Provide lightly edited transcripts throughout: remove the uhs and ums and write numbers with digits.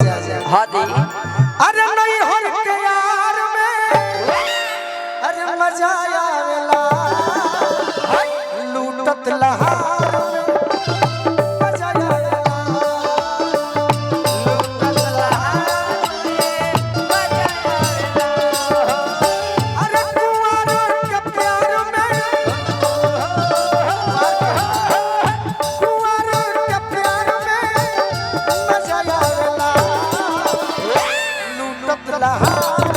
हाँ दी। अरे नहीं हर के यार में अरे मजा आवेला लूटत लहार में मजा आवेला लूटत लहार में मजा आवेला अरे कुंवार के प्यार में कुंवार के प्यार में मजा आवेला लूटत लहार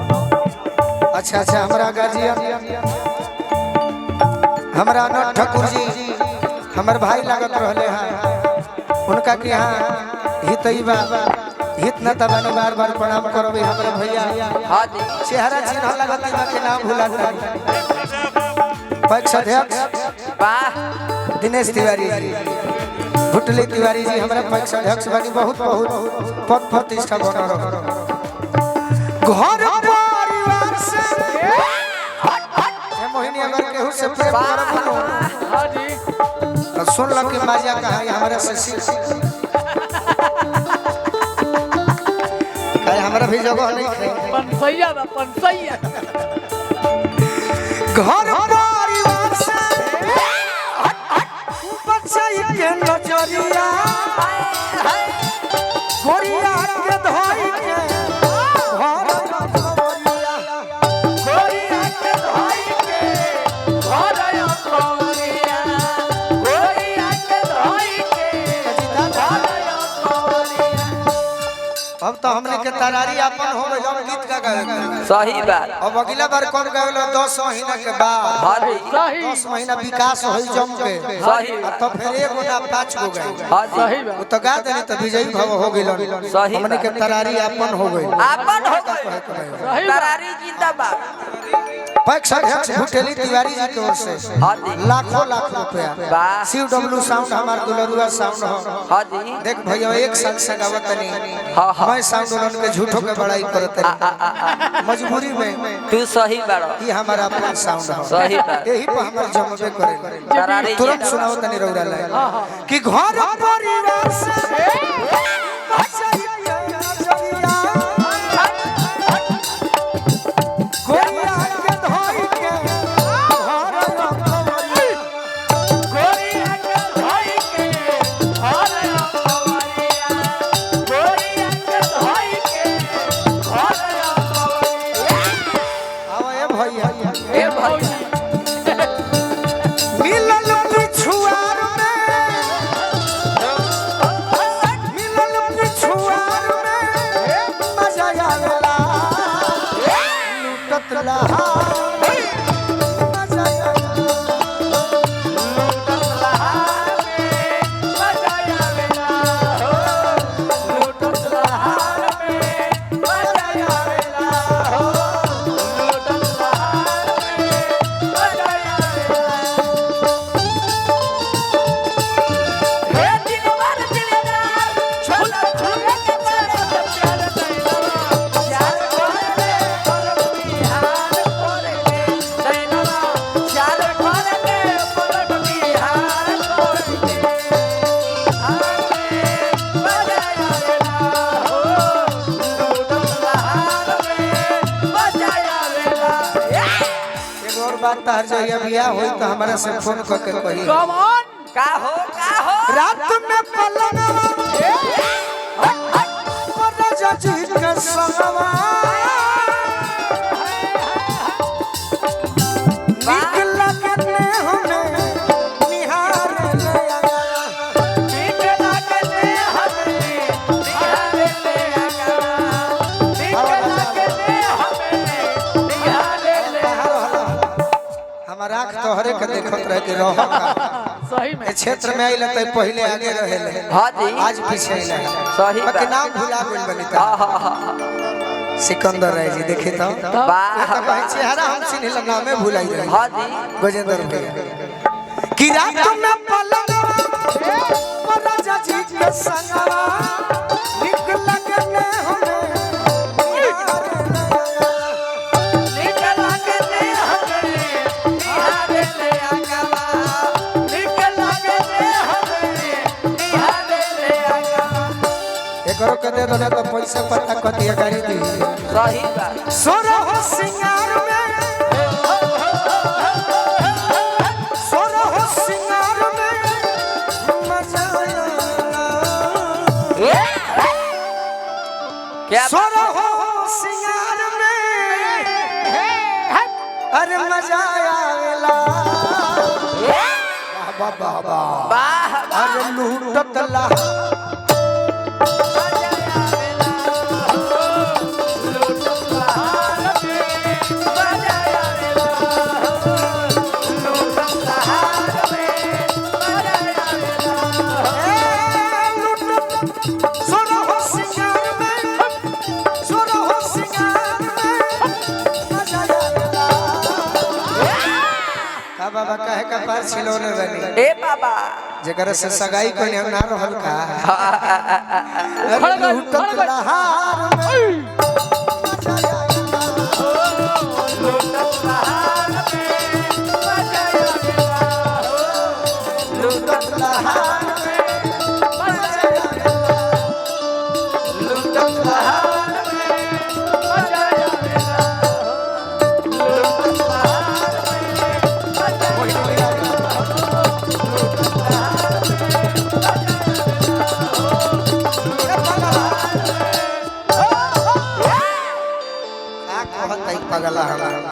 अच्छा अच्छा हमारा गाजिया हमारा अनंत ठाकुर जी हमार भाई लागत रहले हैं उनका के यहाँ हितई बा हित न तबानी बार बार प्रणाम करबे हमारे भैया। हाँ दी। चेहरा चिन्ह लागत बा के नाम भुला पैक्ष अध्यक्ष वाह दिनेश तिवारी जी भुटली तिवारी जी हमारे पैक्ष अध्यक्ष बानी बहुत बहुत पद प्रतिष्ठा बना रहो घर परिवार से मोहिनी अगर केहू से प्रेम करब हाँ जी। तो सुन लो कि माजा कहा हमारे से सीख हमारा भी जगह नहीं पंसैया बा पंसैया। घर परिवार से बचाई के नजरिया गोरिया के धोई के घर नजरिया गोरिया के धोई के घर नजरिया गोरिया के धोई के घर नजरिया। अब तो हमने के तरारी अपन हो गए हम गीत का गावे सही बात। अब अगला बार कौन गावेला 10 महीना के बाद हाँ दी। 10 महीना विकास होई जम के सही तो फिर एगो ना 5 गो गए हाँ सही वो तो गा देने तो विजयी भव हो गेल सही हमने के तरारी अपन हो गई आपन हो गए तरारी जिंदाबाद। पैक्ष अध्यक्ष भुटेली तिवारी जी की ओर से हाँ दी। लाखों लाख रुपया वाह। CW साउंड हमार दुलरुआ साउंड हो हाँ दी। देख भैया एक साल से गावत नहीं हाँ हाँ। मैं साउंड उन के झूठों के बड़ाई करत नहीं मजबूरी में तू सही बारो। ये हमारा अपन साउंड है सही बात। यही पर हमर जमबे करे तरारी तुरंत सुनाओ तनी रौरा ले कि घर परिवार से बचाई के नजरिया गोरिया के धोई के घर नजरिया गोरिया के धोई के घर नजरिया गोरिया के धोई के घर नजरिया। आओ ए भैया ए भाई मिलल पिछुआर में मिलल पिछुआर में मजा आवेला लूटत लहार मजा आवेला लूटत लहार में मजा आवेला लूटत लहार में मजा आवेला लूटत लहार में मजा आवेला। हे दिलवार दिलदार छोला छोला के बड़ा प्यार दैनवा प्यार करे पर बिहार करे दैनवा प्यार करे पर बिहार करे आके मजा आवेला हो लूटत लहार में मजा आवेला। एक और बात तहर जहिया बियाह होई तो हमारा से फोन करके कही कम ऑन का हो रात में पलंगवा राजा जी के संगवा निकला करने हमें निहार ले आया निकला करने हमें निहार ले आया निकला करने हमें निहार ले आया हमारा आँख तोहरे के देखत रह के रह सही में क्षेत्र में आइल त पहले आगे रहे हां जी आज पीछे आइल सही बाकी नाम भुला गेल बनिता सिकंदर राय जी देखे तो वाह भाई चेहरा हम चिन्ह नामे भुलाई रहे हां जी गजेंद्र भैया कि रात में पलंगवा राजा जी के संगवा निकला करने हमें निकला करने हमें निहार ले आया निकला करने हमें निहार ले आया एकरो के दे दो ना तो पैसा पता कतिया गाड़ी दी सही बात सोरो हो सिंगार में सोरो हो सिंगार में मजा आया क्या सोरो हो सिंगार में अरे मजा आवेला बाबा बाबा वाह अरे लूटत ला सोरो हो सिंगार में सोरो हो सिंगार में मजा आवेला का बाबा कहे का पार छिलोने बनी ए बाबा जगह से सगाई को ना रहल का खड़ गल लहार में